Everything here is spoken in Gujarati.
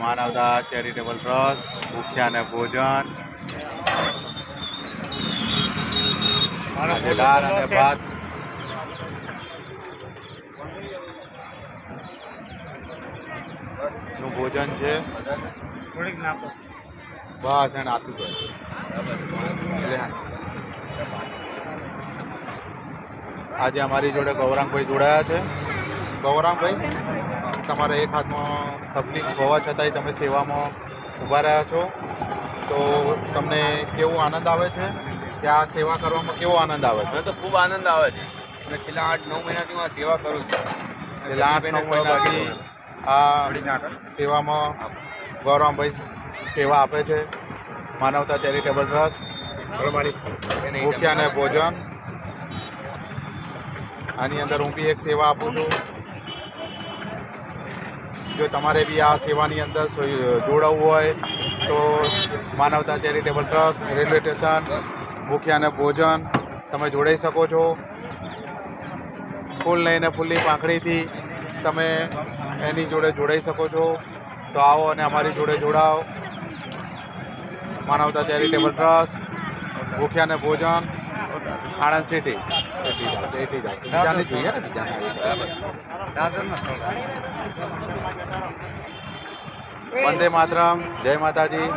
માનવતા ચેરિટેબલ ટ્રસ્ટ, ભૂખ્યા અને ભોજન, આજે દાળ અને ભાત. નું ભોજન છે. થોડીક નાખો બસ એને આપી દો. આજે અમારી જોડે ગૌરાંગભાઈ જોડાયા છે. ગૌરાંગભાઈ, તમારા એક હાથમાં તકલીફ હોવા છતાંય તમે સેવામાં ઊભા રહ્યા છો, તો તમને કેવું આનંદ આવે છે કે આ સેવા કરવામાં કેવો આનંદ આવે છે? મને તો ખૂબ આનંદ આવે છે અને છેલ્લા 8-9 મહિનાથી હું આ સેવા કરું છું. છેલ્લા 8-9 મહિનાથી આ સેવામાં ગૌરાંગભાઈ સેવા આપે છે. માનવતા ચેરિટેબલ ટ્રસ્ટ, ભૂખ્યા અને ભોજન. આની અંદર હું બી એક સેવા આપું છું. જો તમારે બી આ સેવાની અંદર જોડાવવું હોય તો માનવતા ચેરિટેબલ ટ્રસ્ટ, રેલવે સ્ટેશન, ભૂખ્યા અને ભોજન તમે જોડાઈ શકો છો. ફૂલ લઈને ફૂલની પાંખડીથી તમે એની જોડે જોડાઈ શકો છો. તો આવો અને અમારી જોડે જોડાઓ. માનવતા ચેરિટેબલ ટ્રસ્ટ, ભૂખ્યા અને ભોજન, આણંદ સિટી. બીજાને જોઈએ ને બીજાને. વંદે માતરમ. જય માતાજી.